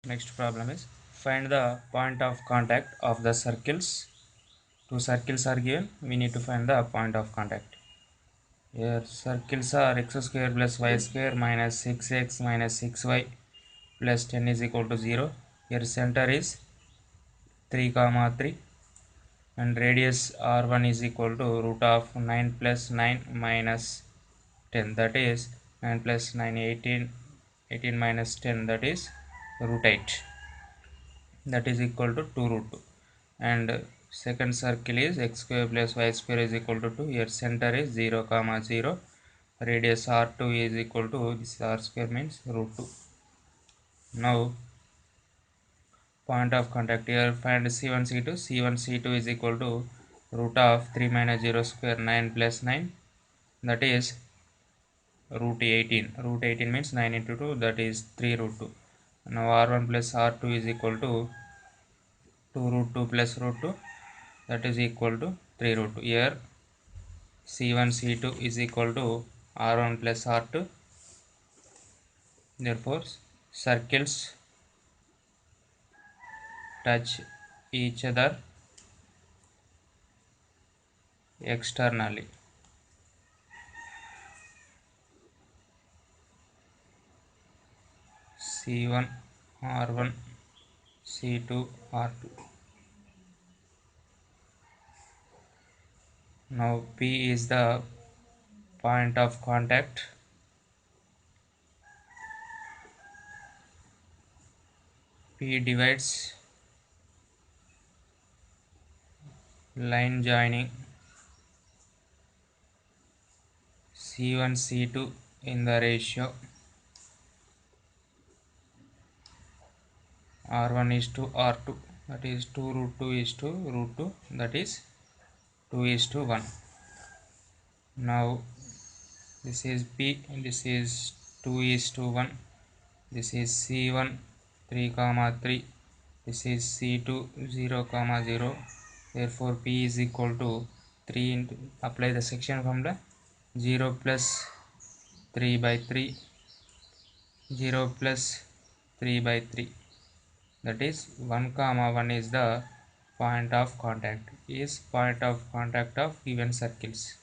Next problem is find the point of contact of the circles. Two circles are given. We need to find the point of contact. Here circles are x square plus y square minus 6x minus 6y plus 10 is equal to 0. Here center is 3 comma 3 and radius r1 is equal to root of 9 plus 9 minus 10, that is 9 plus 9 18, 18 minus 10, that is root 8, that is equal to 2 root 2. And second circle is x square plus y square is equal to 2. Here center is 0 comma 0, radius r2 is equal to this r square means root 2. Now point of contact, here find c1 c2. C1 c2 is equal to root of 3 minus 0 square 9 plus 9, that is root 18. Root 18 means 9 into 2, that is 3 root 2. Now r1 plus r2 is equal to 2 root 2 plus root 2, that is equal to 3 root 2. Here c1 c2 is equal to r1 plus r2. Therefore circles touch each other externally. C1 r1 c2 r2. Now P is the point of contact. P divides line joining C1 C2 in the ratio R1 is to R2, that is 2 root 2 is to root 2, that is 2 is to 1. Now this is P, this is 2 is to 1, this is C1 3 comma 3, this is C2 0 comma 0. Therefore P is equal to 3 into, apply the section formula, 0 plus 3 by 3, 0 plus 3 by 3, that is 1 comma 1 is the point of contact, is point of contact of given circles.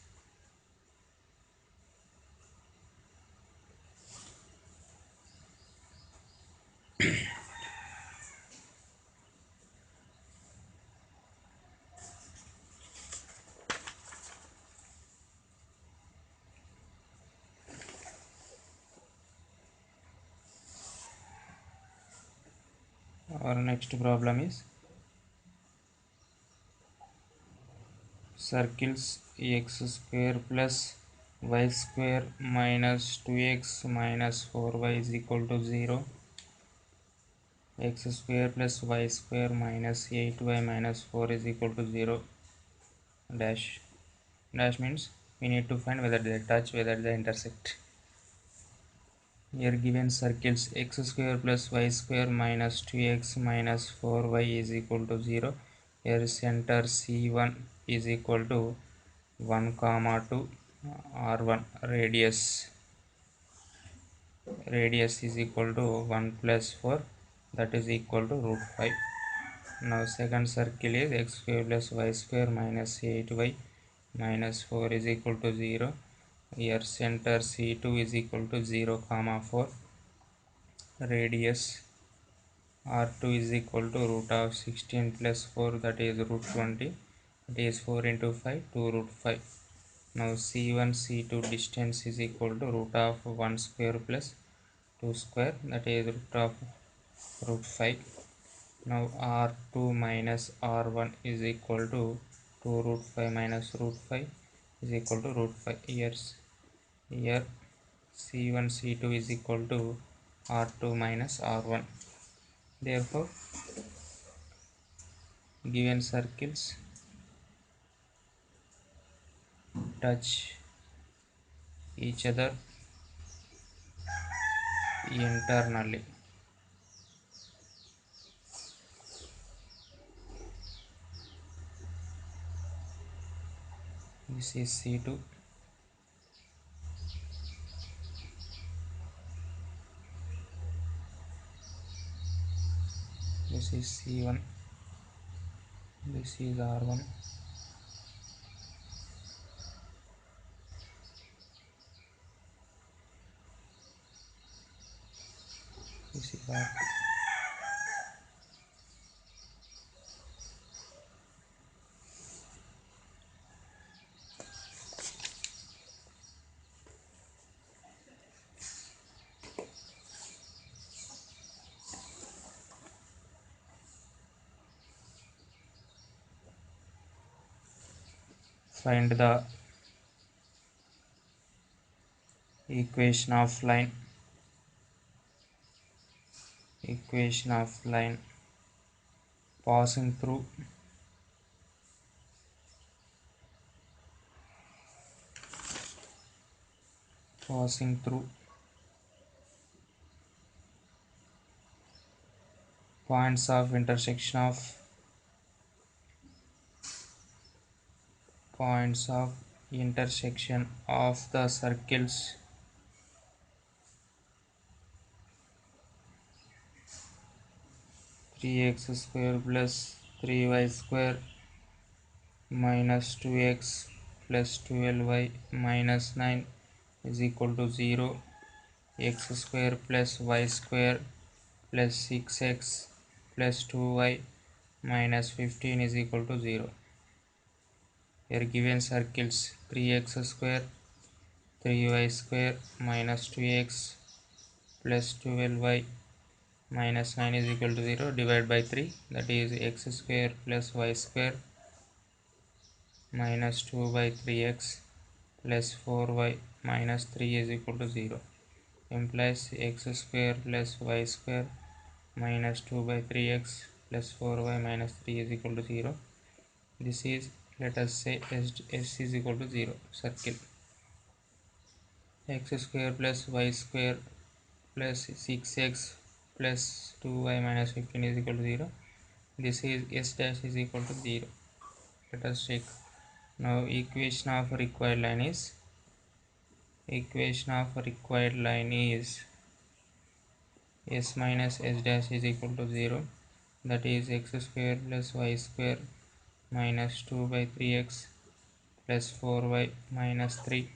Our next problem is circles x square plus y square minus 2x minus 4y is equal to 0, x square plus y square minus 8y minus 4 is equal to 0, dash. Dash means we need to find whether they touch, whether they intersect. Here given circles x square plus y square minus 2x minus 4y is equal to 0. Here center C1 is equal to 1 comma 2, R1 radius is equal to 1 plus 4, that is equal to root 5. Now second circle is x square plus y square minus 8y minus 4 is equal to 0. Here center C2 is equal to 0 comma 4, radius r2 is equal to root of 16 plus 4, that is root 20, that is 4 into 5, 2 root 5. Now c1 c2 distance is equal to root of 1 square plus 2 square, that is root of root 5. Now r2 minus r1 is equal to 2 root 5 minus root 5 is equal to root 5. Here c1 c2 is equal to r2 minus r1. Therefore given circles touch each other internally. This is C2, this is C1, this is R1, this is R2. Find the equation of line passing through points of intersection of the circles 3x square plus 3y square minus 2x plus 12y minus 9 is equal to 0. X square plus y square plus 6x plus 2y minus 15 is equal to 0. Here given circles 3x square, 3y square minus 2x plus 12y minus 9 is equal to 0. Divide by 3, that is x square plus y square minus 2 by 3x plus 4y minus 3 is equal to 0. Implies x square plus y square minus 2 by 3x plus 4y minus 3 is equal to 0. This is, let us say, S is equal to 0. Circle x square plus y square plus 6x plus 2y minus 15 is equal to 0. This is S dash is equal to 0. Let us check. Now equation of required line is S minus S dash is equal to 0. That is x square plus y square minus 2 by 3x plus 4y minus 3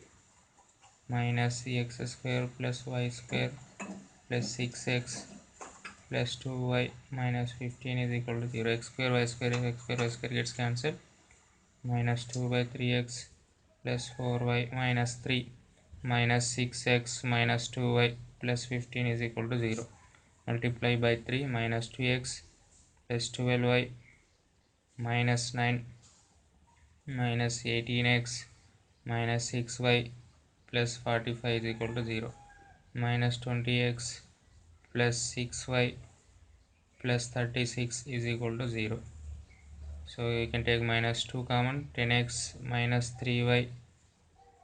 minus x square plus y square plus 6x plus 2y minus 15 is equal to 0. X square y square gets cancelled. Minus 2 by 3x plus 4y minus 3 minus 6x minus 2y plus 15 is equal to 0. Multiply by 3 minus 2x plus 12y minus 9 minus 18x minus 6y plus 45 is equal to 0. Minus 20x plus 6y plus 36 is equal to 0. So you can take minus 2 common. 10x minus 3y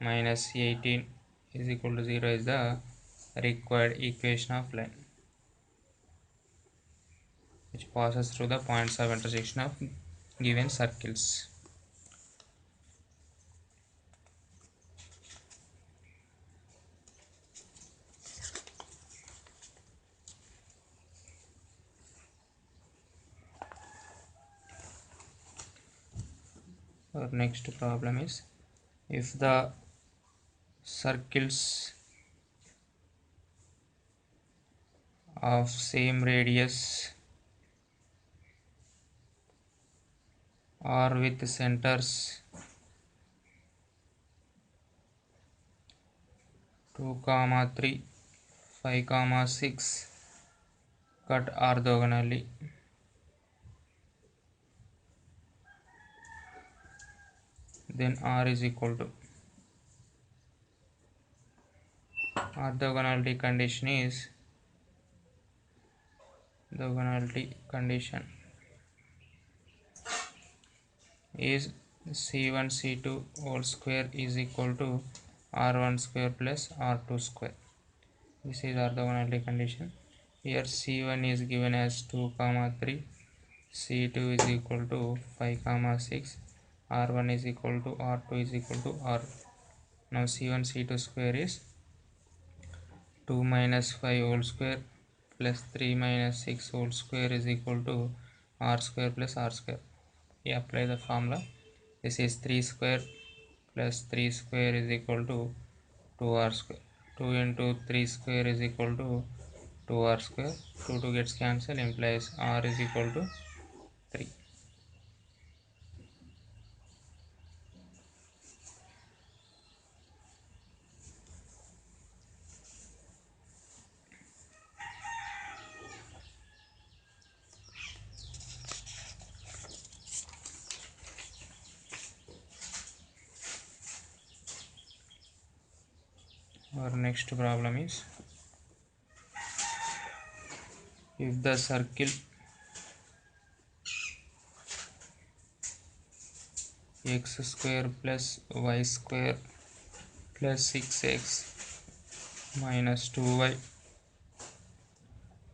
minus 18 is equal to 0 is the required equation of line which passes through the points of intersection of given circles. Our next problem is, if the circles of same radius are with centers 2, 3, 5, 6 cut orthogonally, then R is equal to, orthogonality condition is C1 C2 whole square is equal to R1 square plus R2 square. This is orthogonality condition. Here C1 is given as 2, 3, C2 is equal to 5, 6, R1 is equal to R2 is equal to R. Now C1 C2 square is 2 minus 5 whole square plus 3 minus 6 whole square is equal to r square plus r square. We apply the formula. This is 3 square plus 3 square is equal to 2r square. 2 into 3 square is equal to 2r square. 2 gets cancelled, implies r is equal to 3. Our next problem is, if the circle x square plus y square plus 6x minus 2y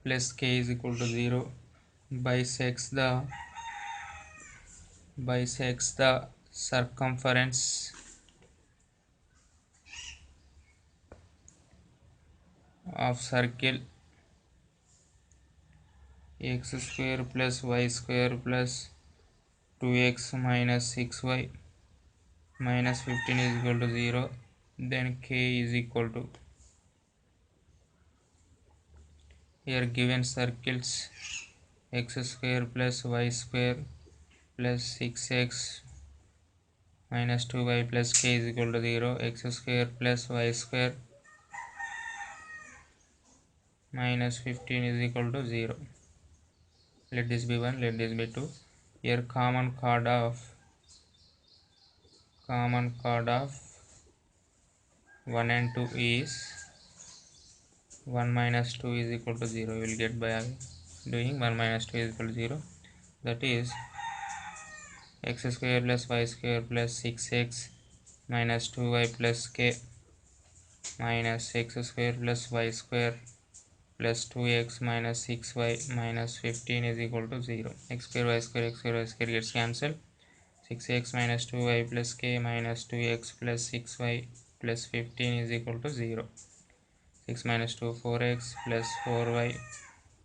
plus k is equal to 0 bisects the circumference of circle x square plus y square plus 2x minus 6y minus 15 is equal to 0, then k is equal to, here given circles x square plus y square plus 6x minus 2y plus k is equal to 0, x square plus y square minus 15 is equal to 0. Let this be 1, let this be 2. Here common chord of 1 and 2 is 1 minus 2 is equal to 0. You will get by doing 1 minus 2 is equal to 0. That is x square plus y square plus 6x minus 2y plus k minus x square plus y square plus 2x minus 6y minus 15 is equal to 0. X square y square gets cancelled. 6x minus 2y plus k minus 2x plus 6y plus 15 is equal to 0. 6 minus 2 4x plus 4y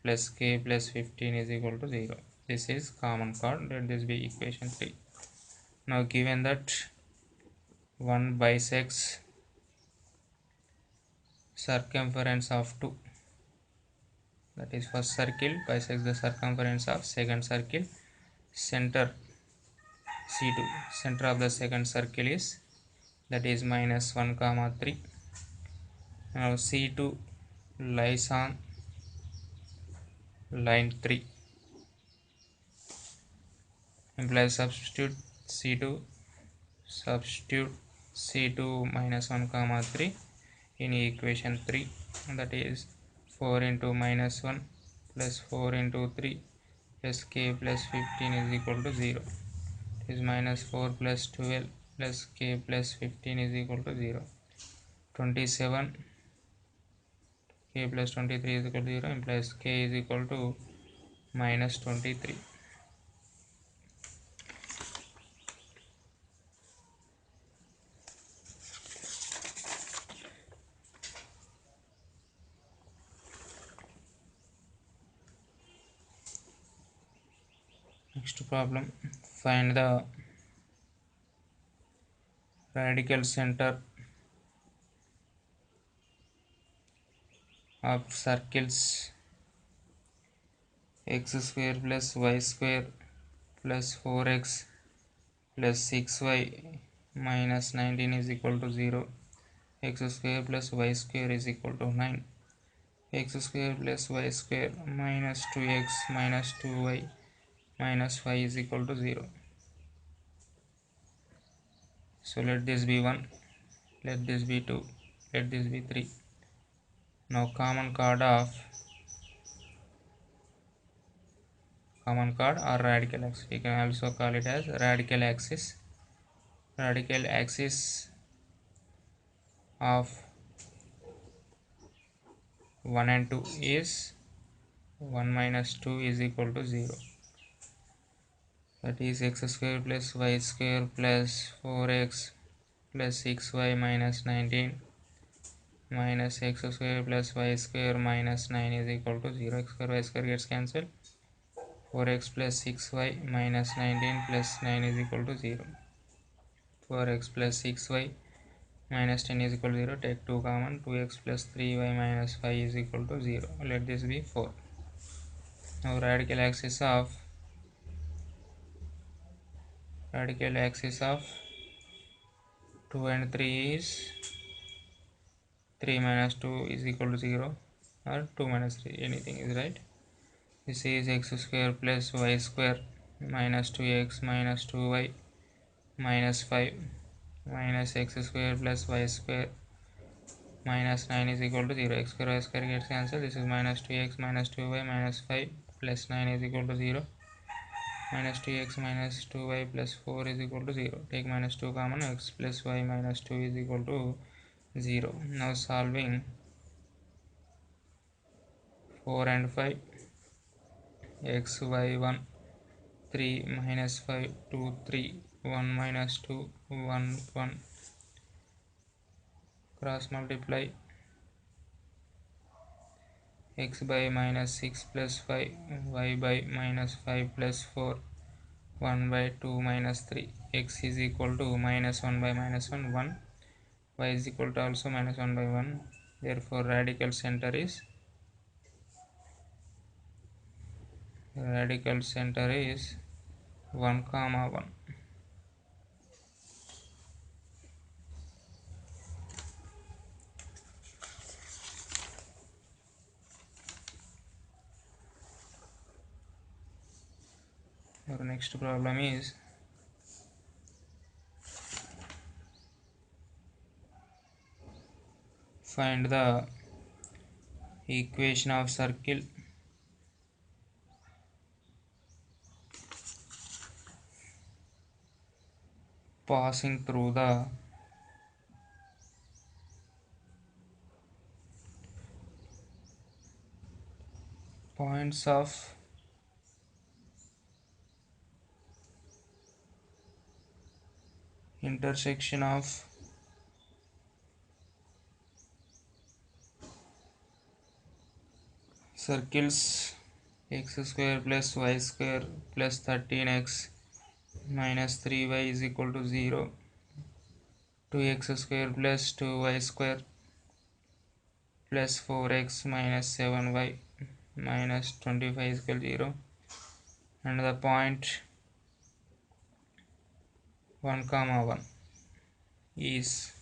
plus k plus 15 is equal to 0. This is common chord. Let this be equation 3. Now given that 1 bisects circumference of 2, that is first circle bisects the circumference of second circle, center C2, center of the second circle is, that is minus 1 comma 3. Now C2 lies on line 3, implies substitute C2 minus 1 comma 3 in equation 3, that is 4 into minus 1 plus 4 into 3 plus k plus 15 is equal to 0. It is minus 4 plus 12 plus k plus 15 is equal to 0. 27 k plus 23 is equal to 0, implies k is equal to minus 23. Next problem, find the radical center of circles x square plus y square plus 4x plus 6y minus 19 is equal to 0. X square plus y square is equal to 9. X square plus y square minus 2x minus 2y minus 5 is equal to 0. So let this be 1, let this be 2, let this be 3. Now common chord or radical axis, we can also call it as radical axis. Radical axis of 1 and 2 is 1 minus 2 is equal to 0. That is x square plus y square plus 4x plus 6y minus 19 minus x square plus y square minus 9 is equal to 0. X square y square gets cancelled. 4x plus 6y minus 19 plus 9 is equal to 0. 4x plus 6y minus 10 is equal to 0. Take 2 common. 2x plus 3y minus 5 is equal to 0. Let this be 4. Now radical axis of 2 and 3 is 3 minus 2 is equal to 0, or 2 minus 3, anything is right. This is x square plus y square minus 2x minus 2y minus 5 minus x square plus y square minus 9 is equal to 0. X square y square gets cancelled. This is minus 2x minus 2y minus 5 plus 9 is equal to 0. Minus 2x minus 2y plus 4 is equal to 0. Take minus 2 common. X plus y minus 2 is equal to 0. Now solving 4 and 5. X y 1 3 minus 5 2 3 1 minus 2 1 1. Cross multiply. X by minus 6 plus 5, y by minus 5 plus 4, 1 by 2 minus 3. X is equal to minus 1 by minus 1 1. Y is equal to also minus 1 by 1. Therefore radical center is 1 comma 1. Our next problem is find the equation of circle passing through the points of intersection of circles x square plus y square plus 13x minus 3y is equal to 0, 2x square plus 2y square plus 4x minus 7y minus 25 is equal to 0, and the point 1 comma 1 is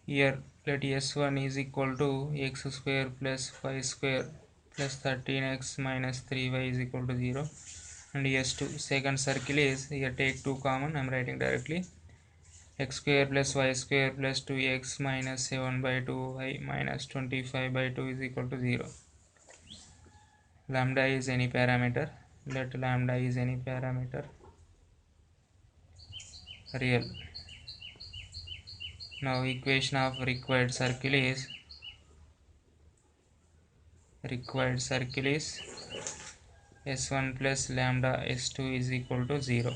here. Let s1 is equal to x square plus y square plus 13x minus 3y is equal to 0, and s2 second circle is here. Take 2 common. I am writing directly. X square plus y square plus 2x minus 7 by 2y minus 25 by 2 is equal to 0. Lambda is any parameter. Let lambda is any parameter real. Now equation of required circle is s1 plus lambda s2 is equal to 0.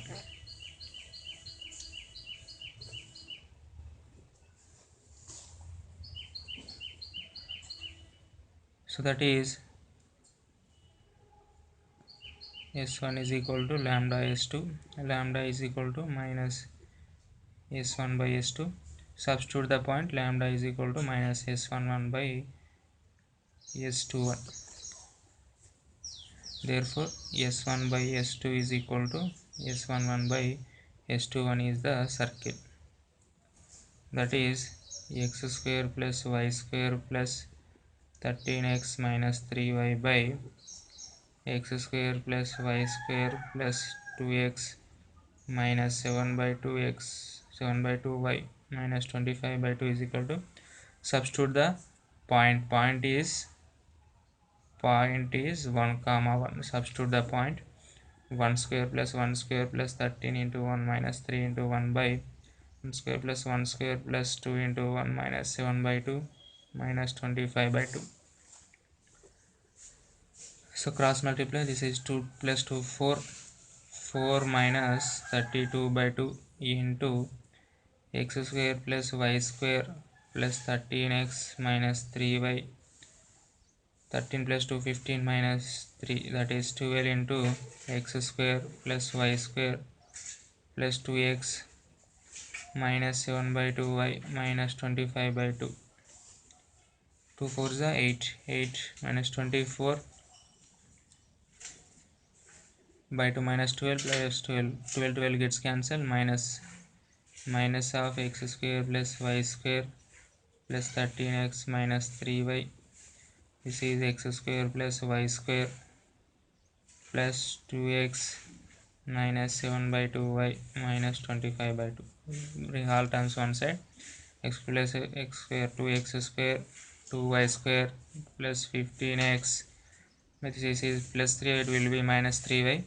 So that is s1 is equal to lambda s2. Lambda is equal to minus s1 by s2. Substitute the point. Lambda is equal to minus s11 by s21. Therefore s1 by s2 is equal to s11 by s21 is the circle. That is x square plus y square plus 13x minus 3y by x square plus y square plus 2x minus 7 by 2y minus 25 by 2 is equal to. Substitute the point is 1 comma 1. Substitute the point. 1 square plus 1 square plus 13 into 1 minus 3 into 1 by 1 square plus 1 square plus 2 into 1 minus 7 by 2 minus 25 by 2. So cross multiply. This is 2 plus 2 4 minus 32 by 2 into x square plus y square plus 13x minus 3y. 13 plus 2 15 minus 3, that is 12 into x square plus y square plus 2x minus 7 by 2y minus 25 by 2. 2 4 is 8. 8 minus 24 by 2 minus 12 plus 12. 12 12 gets cancelled. Minus of x square plus y square plus 13x minus 3y. This is x square plus y square plus 2x minus 7 by 2y minus 25 by 2. Bring all terms one side. X plus x square 2x square 2y square plus 15x. This is plus 3, it will be minus 3y.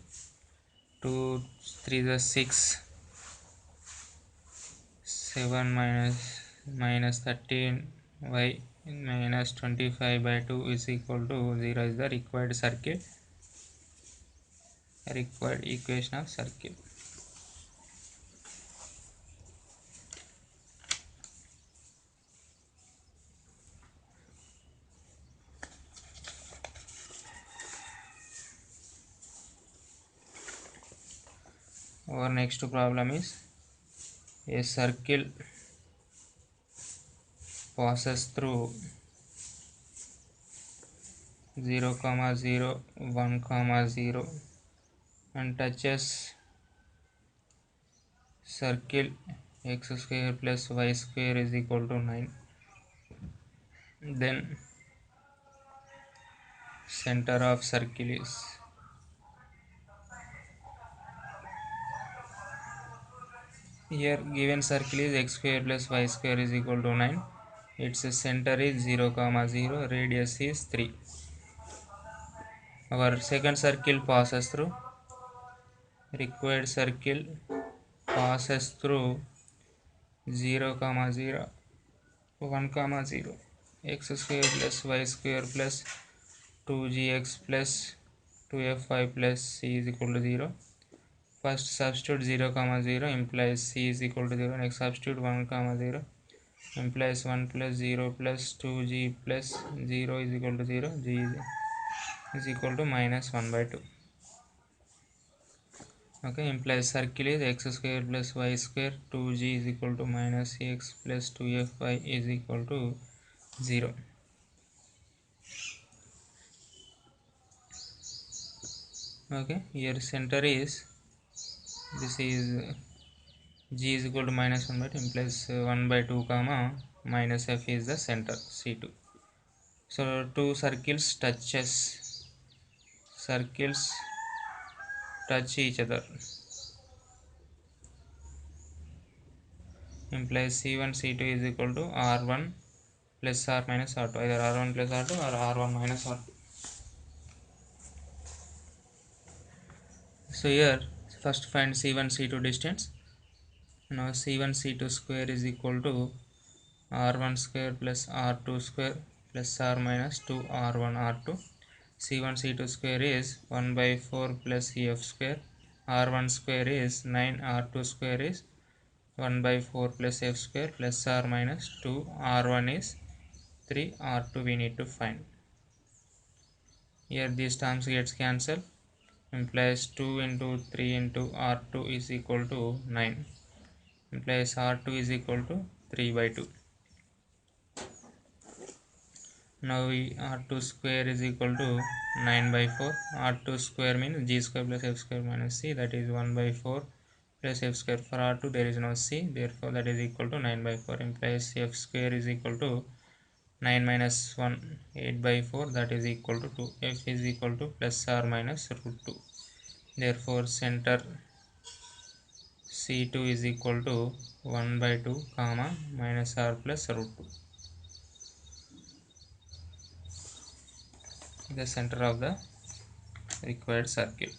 2 3 is 6. 7 minus 13y minus 25 by 2 is equal to 0 is the required equation of circle. Our next problem is a circle passes through 0, 0, 1, 0 and touches circle x square plus y square is equal to 9. Then center of circle is here. Given circle is x square plus y square is equal to 9. Its center is 0, 0, radius is 3. Our second circle passes through, required circle passes through 0, 0, 1, 0, x square plus y square plus 2gx plus 2fy plus c is equal to 0. First substitute 0, 0 implies c is equal to 0. Next substitute 1, 0 implies 1 plus 0 plus 2g plus 0 is equal to 0. G is equal to minus 1 by 2. Okay, implies circle is x square plus y square 2g is equal to minus x plus 2fy is equal to 0. Okay, here center is, this is g is equal to minus 1 by 2 implies 1 by 2 comma minus f is the center C2. So two circles touch each other, implies C1 C2 is equal to R1 plus R minus R2, either R1 plus R2 or R1 minus R2. So here first find C1 C2 distance. Now C1 C2 square is equal to R1 square plus R2 square plus R minus 2 R1 R2. C1 C2 square is 1 by 4 plus EF square. R1 square is 9, R2 square is 1 by 4 plus F square plus R minus 2. R1 is 3, R2 we need to find. Here these terms gets cancelled, implies 2 into 3 into R2 is equal to 9, implies R2 is equal to 3 by 2. Now R2 square is equal to 9 by 4. R2 square means g square plus f square minus c, that is 1 by 4 plus f square. For R2 there is no c, therefore that is equal to 9 by 4, implies f square is equal to 9 minus 1, 8 by 4, that is equal to 2. F is equal to plus or minus root 2. Therefore center C2 is equal to 1 by 2 comma minus r plus root 2. The center of the required circle.